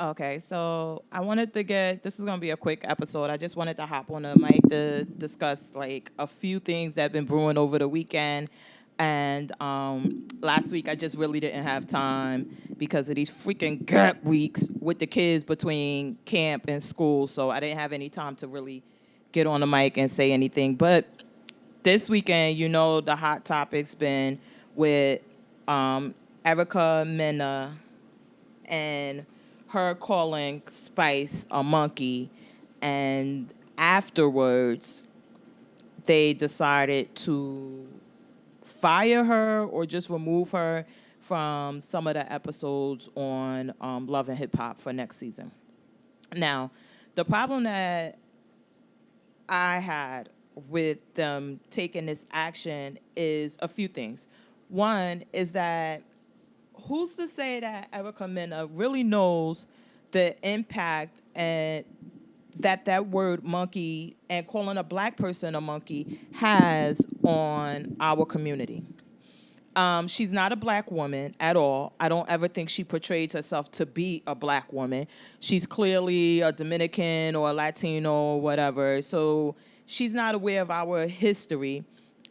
Okay, so I wanted to this is going to be a quick episode. I just wanted to hop on the mic to discuss like a few things that have been brewing over the weekend. And last week I just really didn't have time because of these freaking gap weeks with the kids between camp and school. So I didn't have any time to really get on the mic and say anything. But this weekend, the hot topic's been with Erica Mena and her calling Spice a monkey, and afterwards they decided to fire her or just remove her from some of the episodes on Love and Hip Hop for next season. Now, the problem that I had with them taking this action is a few things. One is that who's to say that Erica Mena really knows the impact and that word monkey and calling a black person a monkey has on our community? She's not a black woman at all. I don't ever think she portrayed herself to be a black woman. She's clearly a Dominican or a Latino or whatever. So she's not aware of our history.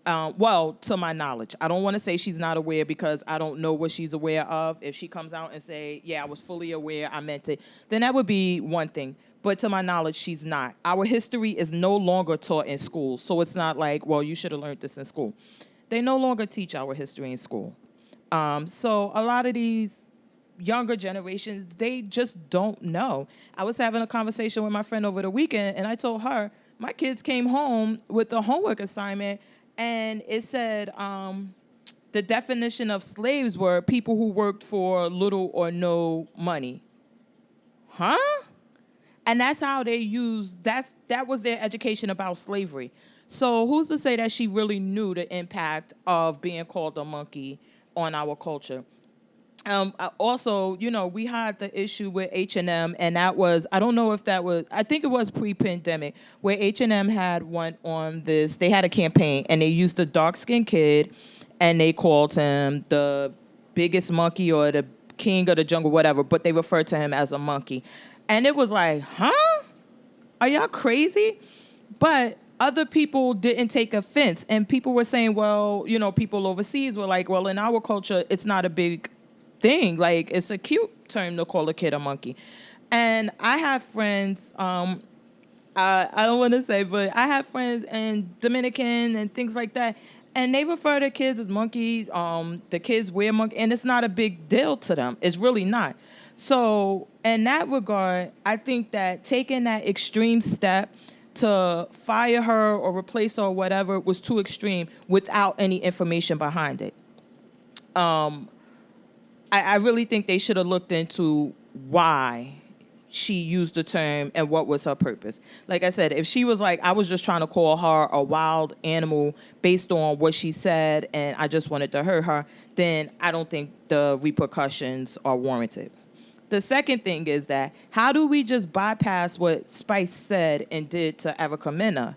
Well, to my knowledge, I don't want to say she's not aware because I don't know what she's aware of. If she comes out and say, yeah, I was fully aware, I meant it, then that would be one thing. But to my knowledge, she's not. Our history is no longer taught in school. So it's not like, well, you should have learned this in school. They no longer teach our history in school. So a lot of these younger generations, they just don't know. I was having a conversation with my friend over the weekend, and I told her, my kids came home with a homework assignment, and it said the definition of slaves were people who worked for little or no money. Huh? And that's how they used, that was their education about slavery. So who's to say that she really knew the impact of being called a monkey on our culture? Also, we had the issue with H&M, and that was, I don't know if that was, I think it was pre-pandemic, where H&M had one on this, they had a campaign, and they used the dark-skinned kid, and they called him the biggest monkey or the king of the jungle, whatever, but they referred to him as a monkey. And it was like, huh? Are y'all crazy? But other people didn't take offense. And people were saying, well, people overseas were like, well, in our culture, it's not a big thing. Like, it's a cute term to call a kid a monkey. And I have friends, I don't want to say, but I have friends in Dominican and things like that. And they refer to kids as monkey. The kids wear monkey. And it's not a big deal to them. It's really not. So in that regard, I think that taking that extreme step to fire her or replace her or whatever was too extreme without any information behind it. I really think they should have looked into why she used the term and what was her purpose. Like I said, if she was like, I was just trying to call her a wild animal based on what she said and I just wanted to hurt her, then I don't think the repercussions are warranted. The second thing is that how do we just bypass what Spice said and did to Erica Mena?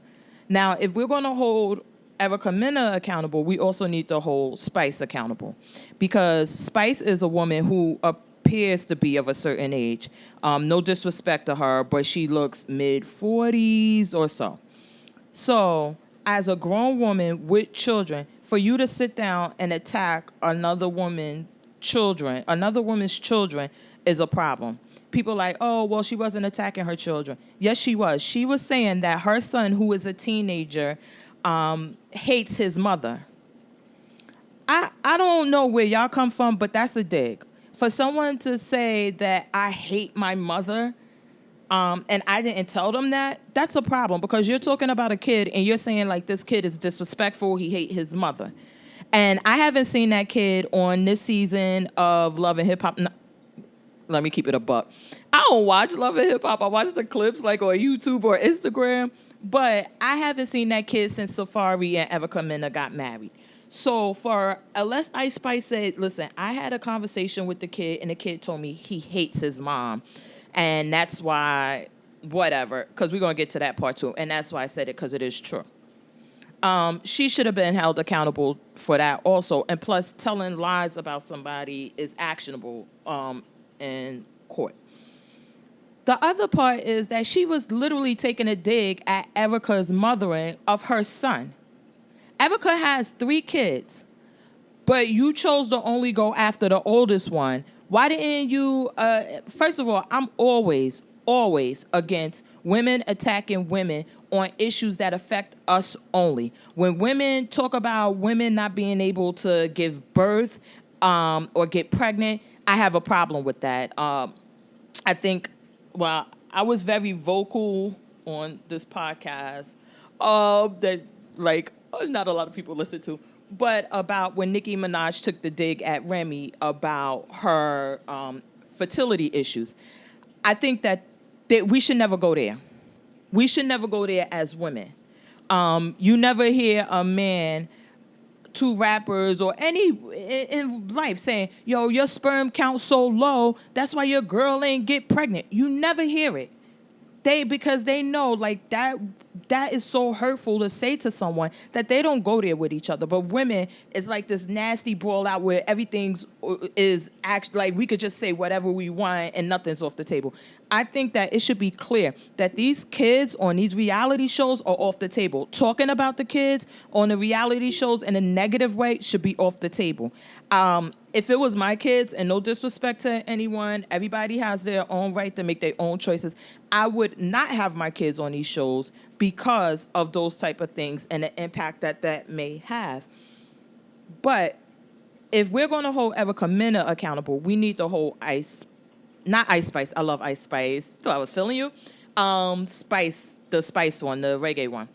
Now, if we're going to hold Erica Mena accountable, we also need to hold Spice accountable, because Spice is a woman who appears to be of a certain age. No disrespect to her, but she looks mid-40s or so. So, as a grown woman with children, for you to sit down and attack another woman's children is a problem. People like, oh, well, she wasn't attacking her children. Yes, she was. She was saying that her son, who is a teenager, hates his mother. I don't know where y'all come from, but that's a dig. For someone to say that I hate my mother, and I didn't tell them that, that's a problem, because you're talking about a kid and you're saying like this kid is disrespectful, he hates his mother. And I haven't seen that kid on this season of Love and Hip Hop. Let me keep it a buck. I don't watch Love and Hip Hop. I watch the clips like on YouTube or Instagram. But I haven't seen that kid since Safari and Erica Mena got married. So unless Ice Spice said, listen, I had a conversation with the kid and the kid told me he hates his mom. And that's why, whatever, because we're going to get to that part too. And that's why I said it, because it is true. She should have been held accountable for that also. And plus, telling lies about somebody is actionable in court. The other part is that she was literally taking a dig at Erica's mothering of her son. Erica has 3 kids, but you chose to only go after the oldest one. Why didn't you? First of all, I'm always against women attacking women on issues that affect us only. When women talk about women not being able to give birth or get pregnant, I have a problem with that. I think, well, I was very vocal on this podcast that, like, not a lot of people listen to, but about when Nicki Minaj took the dig at Remy about her fertility issues. I think that we should never go there. We should never go there as women. You never hear a man, 2 rappers or any in life saying, yo, your sperm count so low, that's why your girl ain't get pregnant. You never hear it. Because they know, like, that is so hurtful to say to someone that they don't go there with each other. But women, it's like this nasty brawl out where everything's is actually like we could just say whatever we want and nothing's off the table. I think that it should be clear that these kids on these reality shows are off the table. Talking about the kids on the reality shows in a negative way should be off the table. If it was my kids, and no disrespect to anyone, everybody has their own right to make their own choices. I would not have my kids on these shows because of those type of things and the impact that may have. But if we're going to hold Erica Mena accountable, we need to hold not Ice Spice. I love Ice Spice. Thought I was feeling you. Spice, the Spice one, the reggae one.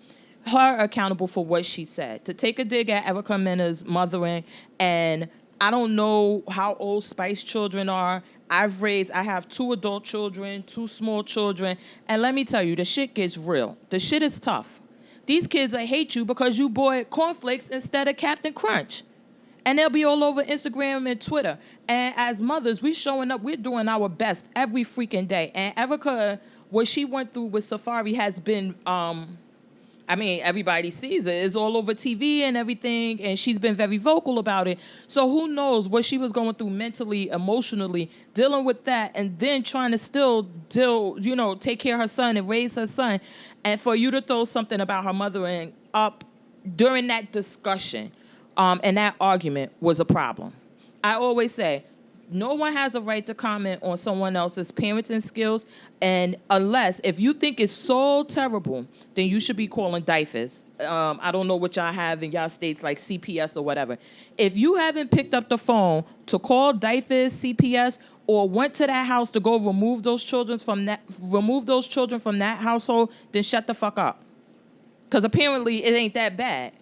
Her accountable for what she said. To take a dig at Erica Mena's mothering, and I don't know how old Spice children are. I have 2 adult children, 2 small children, and let me tell you, the shit gets real. The shit is tough. These kids hate you because you bought cornflakes instead of Captain Crunch. And they'll be all over Instagram and Twitter. And as mothers, we showing up, we're doing our best every freaking day. And Erica, what she went through with Safari has been, everybody sees it. It's all over TV and everything, and she's been very vocal about it. So who knows what she was going through mentally, emotionally, dealing with that, and then trying to still take care of her son and raise her son. And for you to throw something about her mothering up during that discussion and that argument was a problem. I always say, no one has a right to comment on someone else's parenting skills, and if you think it's so terrible, then you should be calling DIFUS. I don't know what y'all have in y'all states, like CPS or whatever. If you haven't picked up the phone to call DIFUS, CPS, or went to that house to go remove those children from that household, then shut the fuck up. Because apparently it ain't that bad.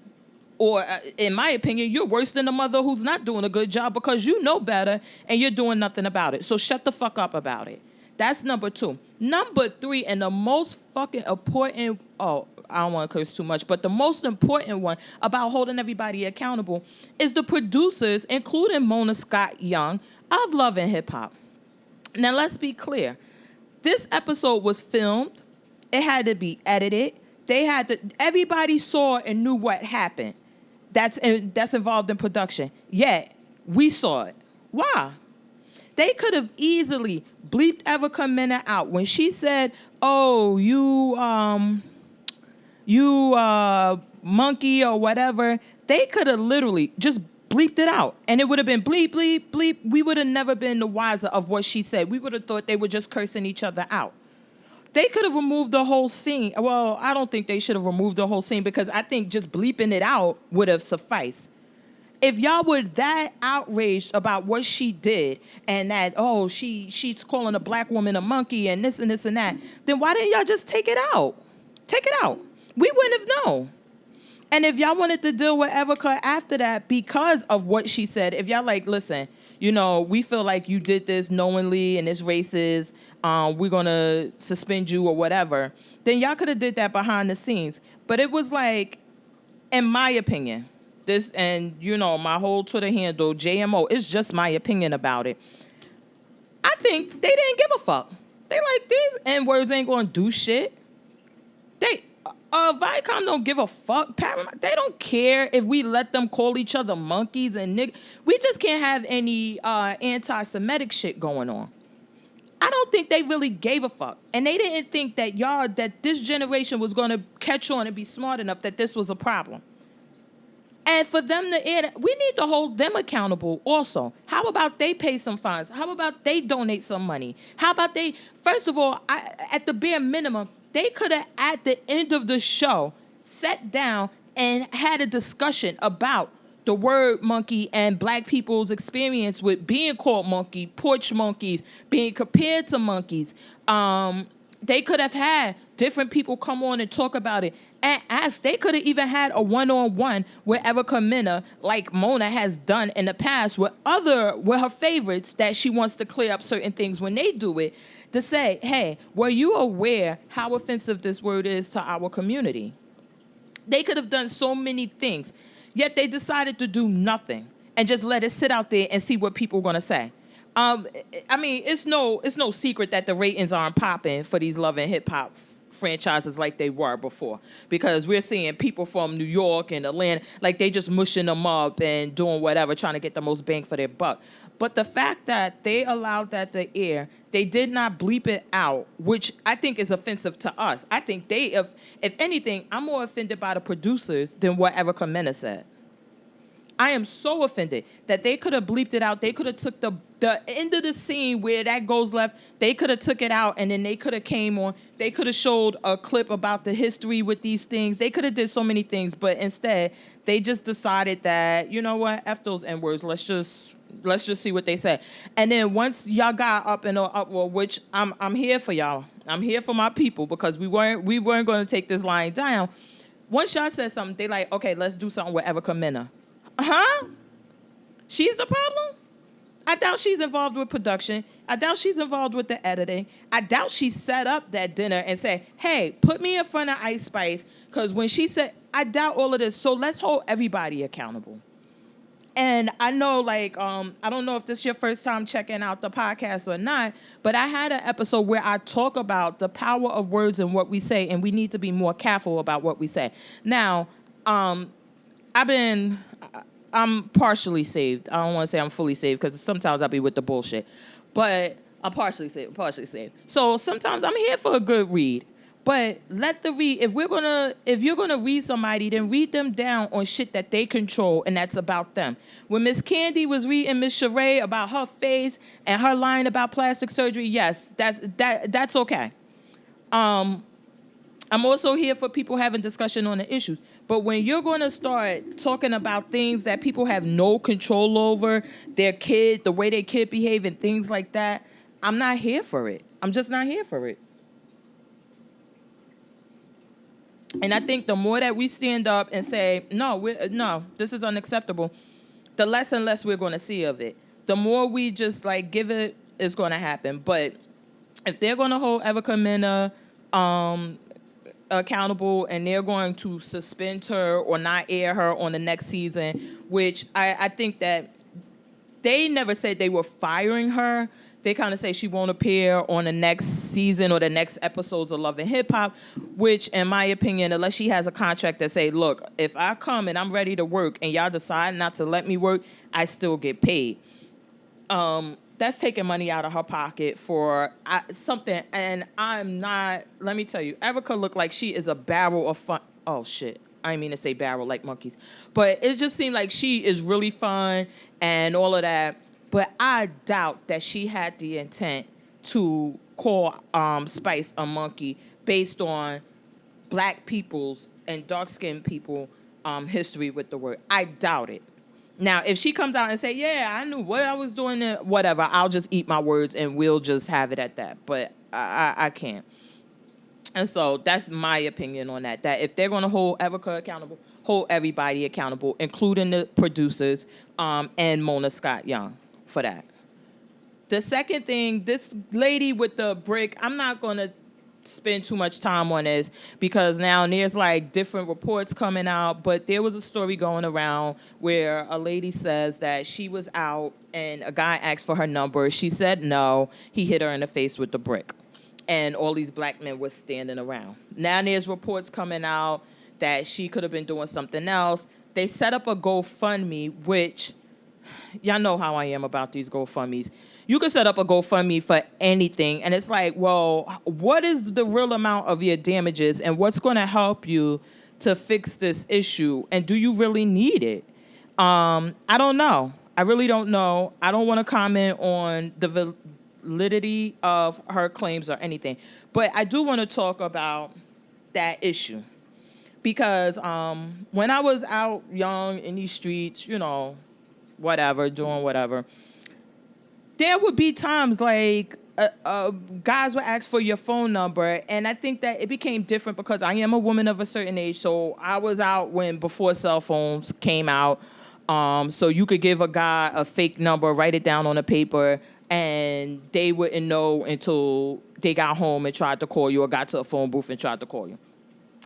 Or, in my opinion, you're worse than a mother who's not doing a good job because you know better and you're doing nothing about it. So shut the fuck up about it. That's number 2. Number 3, and the most fucking important, I don't want to curse too much, but the most important one about holding everybody accountable is the producers, including Mona Scott Young, of Love and Hip Hop. Now, let's be clear. This episode was filmed. It had to be edited. Everybody saw and knew what happened. That's involved in production. Yet, we saw it. Why? They could have easily bleeped Erica Mena out when she said, "Oh, you monkey," or whatever. They could have literally just bleeped it out, and it would have been bleep, bleep, bleep. We would have never been the wiser of what she said. We would have thought they were just cursing each other out. They could have removed the whole scene. Well, I don't think they should have removed the whole scene because I think just bleeping it out would have sufficed. If y'all were that outraged about what she did and that, she's calling a black woman a monkey and this and this and that, then why didn't y'all just take it out? Take it out. We wouldn't have known. And if y'all wanted to deal with Erica after that because of what she said, if y'all like, listen, we feel like you did this knowingly and it's racist, we're going to suspend you or whatever, then y'all could have did that behind the scenes. But it was like, in my opinion, this, and my whole Twitter handle, JMO, it's just my opinion about it. I think they didn't give a fuck. They like, these N-words ain't going to do shit. Viacom don't give a fuck. Paramount, they don't care if we let them call each other monkeys and niggas. We just can't have any anti-Semitic shit going on. I don't think they really gave a fuck. And they didn't think that this generation was going to catch on and be smart enough that this was a problem. And for them to air, we need to hold them accountable also. How about they pay some fines? How about they donate some money? How about first of all, at the bare minimum, they could have at the end of the show sat down and had a discussion about the word monkey and black people's experience with being called monkey, porch monkeys, being compared to monkeys. They could have had different people come on and talk about it. And they could have even had a one-on-one with Erica Mena, like Mona has done in the past with her favorites that she wants to clear up certain things when they do it, to say, hey, were you aware how offensive this word is to our community? They could have done so many things, yet they decided to do nothing and just let it sit out there and see what people are going to say. I mean, it's no secret that the ratings aren't popping for these Love and Hip Hop franchises like they were before, because we're seeing people from New York and Atlanta, like they just mushing them up and doing whatever, trying to get the most bang for their buck. But the fact that they allowed that to air, they did not bleep it out, which I think is offensive to us. I think if anything, I'm more offended by the producers than what Erica Mena said. I am so offended that they could have bleeped it out. They could have took the end of the scene where that goes left. They could have took it out, and then they could have came on. They could have showed a clip about the history with these things. They could have did so many things, but instead they just decided that, you know what, F those N-words. Let's just see what they say. And then once y'all got up in an uproar, which I'm here for y'all. I'm here for my people, because we weren't going to take this line down. Once y'all said something, they like, okay, let's do something with Erica Mena. Huh? She's the problem? I doubt she's involved with production. I doubt she's involved with the editing. I doubt she set up that dinner and said, hey, put me in front of Ice Spice, because when she said, I doubt all of this. So let's hold everybody accountable. And I know, like, I don't know if this is your first time checking out the podcast or not, but I had an episode where I talk about the power of words and what we say, and we need to be more careful about what we say. Now, I'm partially saved. I don't want to say I'm fully saved, because sometimes I'll be with the bullshit. But I'm partially saved. So sometimes I'm here for a good read. But let the read. If you're gonna read somebody, then read them down on shit that they control, and that's about them. When Miss Candy was reading Miss Sheree about her face and her line about plastic surgery, yes, that's okay. I'm also here for people having discussion on the issues. But when you're going to start talking about things that people have no control over, their kid, the way their kid behave and things like that, I'm not here for it. I'm just not here for it. And I think the more that we stand up and say, no, this is unacceptable, the less and less we're going to see of it. The more we just like give it, it's going to happen. But if they're going to hold Erica Mena accountable, and they're going to suspend her or not air her on the next season, which I think that they never said they were firing her. They kind of say she won't appear on the next season or the next episodes of Love and Hip Hop, which, in my opinion, unless she has a contract that say, look, if I come and I'm ready to work and y'all decide not to let me work, I still get paid. That's taking money out of her pocket for something. And I'm not, let me tell you, Erica looked like she is a barrel of fun. Oh, shit. I didn't mean to say barrel like monkeys. But it just seemed like she is really fun and all of that. But I doubt that she had the intent to call Spice a monkey based on black people's and dark-skinned people history with the word. I doubt it. Now, if she comes out and say, yeah, I knew what I was doing, whatever, I'll just eat my words and we'll just have it at that. But I can't. And so that's my opinion on that. That if they're going to hold Erica accountable, hold everybody accountable, including the producers and Mona Scott Young for that. The second thing, this lady with the brick, I'm not going to spend too much time on this because now there's like different reports coming out, but there was a story going around where a lady says that she was out and a guy asked for her number. She said no. He hit her in the face with the brick. And all these black men were standing around. Now there's reports coming out that she could have been doing something else. They set up a GoFundMe, which y'all know how I am about these GoFundMes. You could set up a GoFundMe for anything. And it's like, well, what is the real amount of your damages and what's going to help you to fix this issue? And do you really need it? I don't know. I really don't know. I don't want to comment on the validity of her claims or anything. But I do want to talk about that issue. Because when I was out young in these streets, whatever, doing whatever, there would be times like guys would ask for your phone number, and I think that it became different because I am a woman of a certain age, so I was out before cell phones came out, so you could give a guy a fake number, write it down on a paper, and they wouldn't know until they got home and tried to call you or got to a phone booth and tried to call you.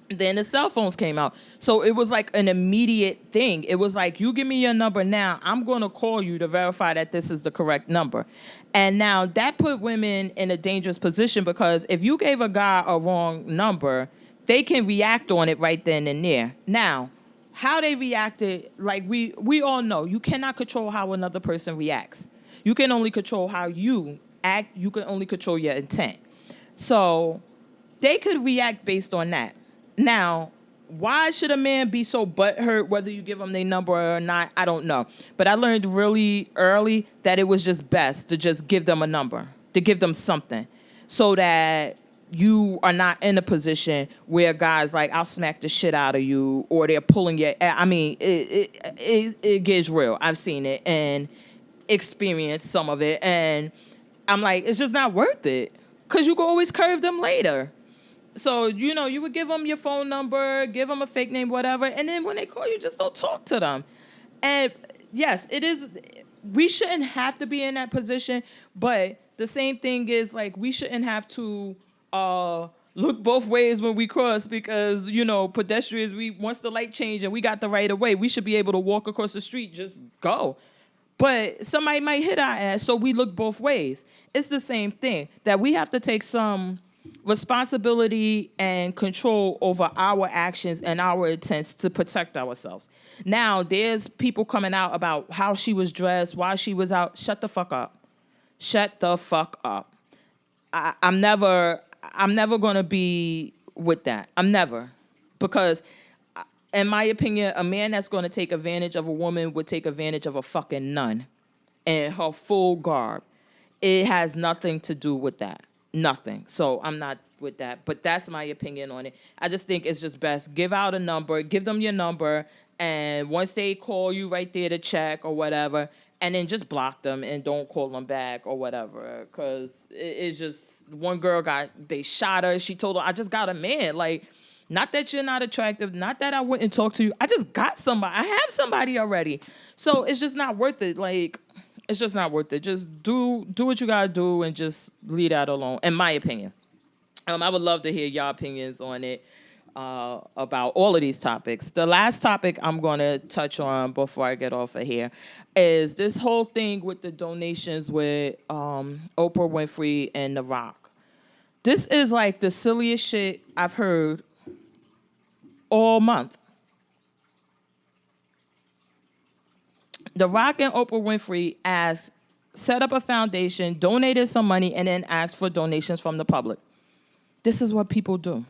Then the cell phones came out. So it was like an immediate thing. It was like, you give me your number now, I'm going to call you to verify that this is the correct number. And now that put women in a dangerous position because if you gave a guy a wrong number, they can react on it right then and there. Now, how they reacted, like we all know, you cannot control how another person reacts. You can only control how you act. You can only control your intent. So they could react based on that. Now, why should a man be so butthurt whether you give him their number or not? I don't know. But I learned really early that it was just best to just give them a number, to give them something, so that you are not in a position where guys like, I'll smack the shit out of you, or they're pulling your... I mean, it gets real. I've seen it and experienced some of it. And I'm like, it's just not worth it because you can always curve them later. So, you would give them your phone number, give them a fake name, whatever, and then when they call you, just don't talk to them. And yes, it is, we shouldn't have to be in that position, but the same thing is, like, we shouldn't have to look both ways when we cross because, pedestrians, once the light change and we got the right of way, we should be able to walk across the street, just go. But somebody might hit our ass, so we look both ways. It's the same thing, that we have to take some responsibility and control over our actions and our intents to protect ourselves. Now, there's people coming out about how she was dressed, why she was out. Shut the fuck up. Shut the fuck up. I'm never going to be with that. I'm never. Because, in my opinion, a man that's going to take advantage of a woman would take advantage of a fucking nun in her full garb. It has nothing to do with that. Nothing. So I'm not with that. But that's my opinion on it. I just think it's just best. Give out a number. Give them your number. And once they call you right there to check or whatever, and then just block them and don't call them back or whatever. Because it's just, one girl they shot her. She told her, I just got a man. Like, not that you're not attractive. Not that I wouldn't talk to you. I just got somebody. I have somebody already. So it's just not worth it. Like, it's just not worth it. Just do what you gotta do and just leave that alone, in my opinion. I would love to hear your opinions on it, about all of these topics. The last topic I'm gonna touch on before I get off of here is this whole thing with the donations with Oprah Winfrey and The Rock. This is like the silliest shit I've heard all month. The Rock and Oprah Winfrey set up a foundation, donated some money, and then asked for donations from the public. This is what people do.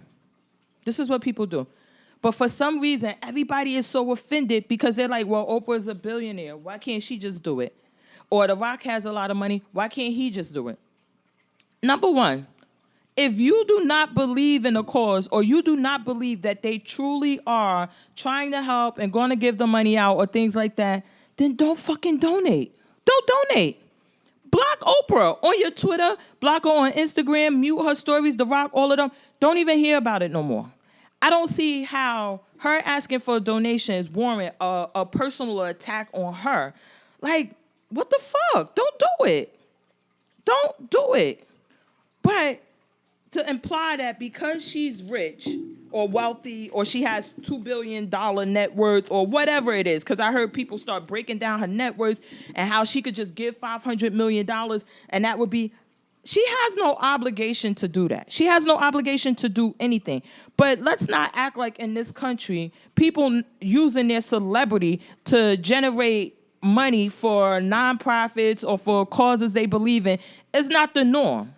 But for some reason, everybody is so offended because they're like, well, Oprah's a billionaire. Why can't she just do it? Or The Rock has a lot of money. Why can't he just do it? Number one, if you do not believe in a cause or you do not believe that they truly are trying to help and going to give the money out or things like that, then don't fucking donate. Don't donate. Block Oprah on your Twitter, block her on Instagram, mute her stories, The Rock, all of them. Don't even hear about it no more. I don't see how her asking for donations warrant a personal attack on her. Like, what the fuck? Don't do it. Don't do it. But to imply that because she's rich or wealthy or she has $2 billion net worth or whatever it is, because I heard people start breaking down her net worth and how she could just give $500 million and that would be... She has no obligation to do that. She has no obligation to do anything. But let's not act like in this country, people using their celebrity to generate money for nonprofits or for causes they believe in is not the norm.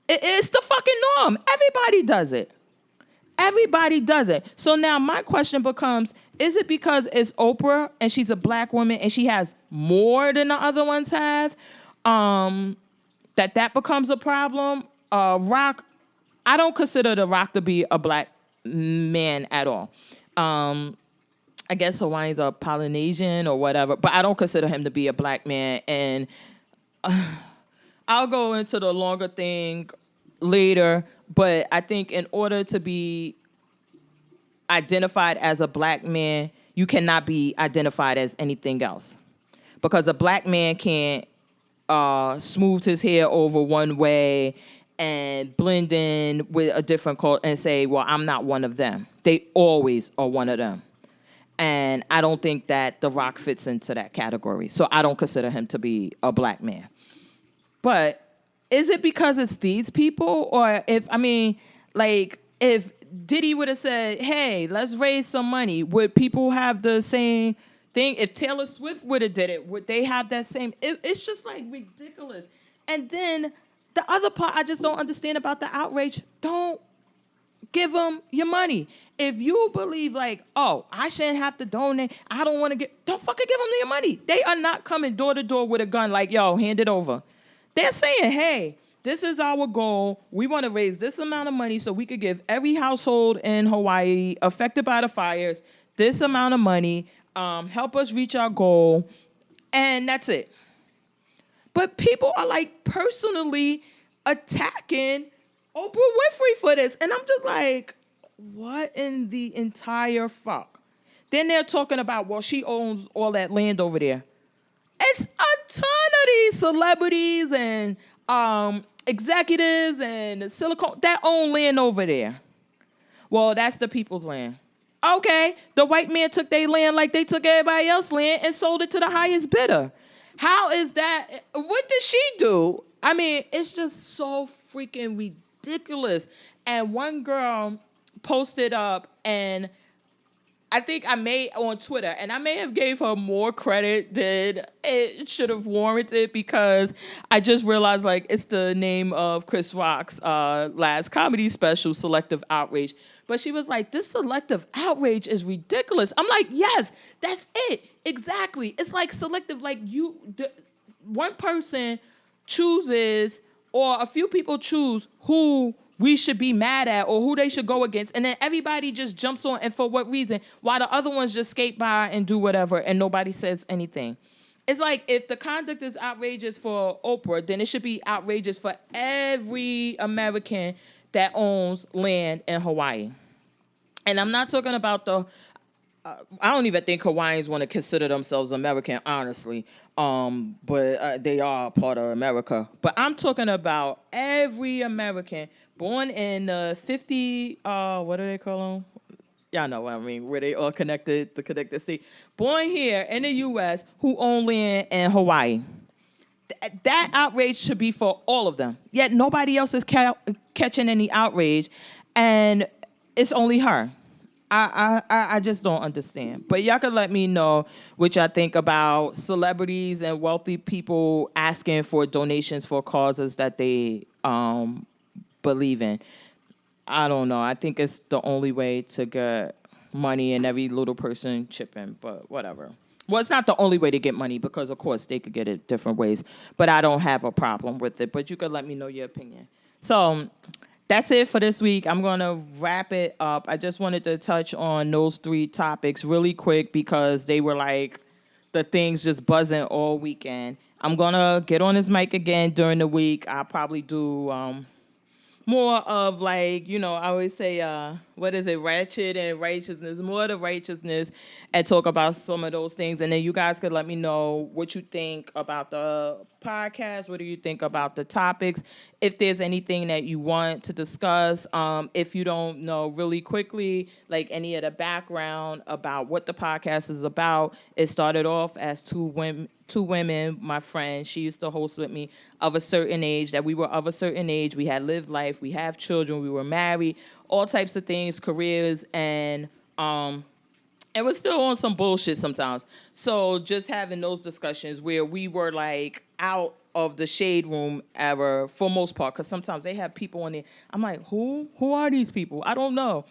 It's the fucking norm. Everybody does it. Everybody does it. So now my question becomes, is it because it's Oprah and she's a black woman and she has more than the other ones have, that becomes a problem? Rock, I don't consider The Rock to be a black man at all. I guess Hawaiians are Polynesian or whatever, but I don't consider him to be a black man. And I'll go into the longer thing later, but I think in order to be identified as a black man, you cannot be identified as anything else. Because a black man can't smooth his hair over one way and blend in with a different culture and say, well, I'm not one of them. They always are one of them. And I don't think that The Rock fits into that category. So I don't consider him to be a black man. But is it because it's these people? Or if Diddy would have said, hey, let's raise some money, would people have the same thing? If Taylor Swift would have did it, would they have that same? It's just like ridiculous. And then the other part I just don't understand about the outrage, don't give them your money. If you believe like, oh, I shouldn't have to donate, I don't want to don't fucking give them your money. They are not coming door to door with a gun like, yo, hand it over. They're saying, hey, this is our goal. We want to raise this amount of money so we could give every household in Hawaii affected by the fires this amount of money, help us reach our goal, and that's it. But people are like personally attacking Oprah Winfrey for this. And I'm just like, what in the entire fuck? Then they're talking about, well, she owns all that land over there. It's a ton of these celebrities and executives and silicone that own land over there. Well, that's the people's land. Okay, the white man took their land like they took everybody else's land and sold it to the highest bidder. How is that? What did she do? I mean, it's just so freaking ridiculous. And one girl posted up, and I think I made on Twitter, and I may have gave her more credit than it should have warranted, because I just realized like it's the name of Chris Rock's last comedy special, Selective Outrage. But she was like, this selective outrage is ridiculous. I'm like, yes, that's it. Exactly. It's like selective, like one person chooses, or a few people choose who we should be mad at or who they should go against. And then everybody just jumps on, and for what reason? While the other ones just skate by and do whatever and nobody says anything. It's like if the conduct is outrageous for Oprah, then it should be outrageous for every American that owns land in Hawaii. And I'm not talking about I don't even think Hawaiians want to consider themselves American, honestly. But they are part of America. But I'm talking about every American born in 50, what do they call them? Y'all know what I mean, where they all connected, the connected state. Born here in the U.S. who own land in Hawaii. That outrage should be for all of them. Yet nobody else is catching any outrage, and it's only her. I just don't understand. But y'all can let me know what y'all think about celebrities and wealthy people asking for donations for causes that they believe in. I don't know. I think it's the only way to get money, and every little person chip in, but whatever. Well, it's not the only way to get money, because, of course, they could get it different ways. But I don't have a problem with it. But you could let me know your opinion. So that's it for this week. I'm going to wrap it up. I just wanted to touch on those 3 topics really quick, because they were like the things just buzzing all weekend. I'm going to get on this mic again during the week. I'll probably do more of like, I always say, what is it, ratchet and righteousness, more of the righteousness, and talk about some of those things. And then you guys could let me know what you think about the podcast. What do you think about the topics? If there's anything that you want to discuss, if you don't know really quickly, like any of the background about what the podcast is about, it started off as two women, my friend, she used to host with me, of a certain age, that we were of a certain age. We had lived life. We have children. We were married, all types of things, careers, and and we're still on some bullshit sometimes. So just having those discussions where we were like out of the shade room ever for most part, because sometimes they have people in there. I'm like, who are these people? I don't know.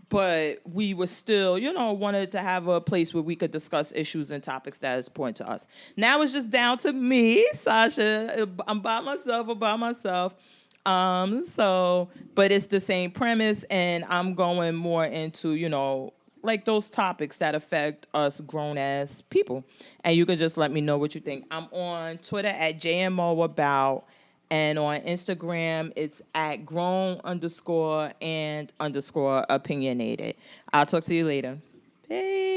But we were still, wanted to have a place where we could discuss issues and topics that is important to us. Now it's just down to me, Sasha. I'm by myself, about myself. But it's the same premise, and I'm going more into, like those topics that affect us grown ass people. And you can just let me know what you think. I'm on Twitter at JMO About, and on Instagram it's at grown underscore and underscore opinionated. I'll talk to you later. Hey.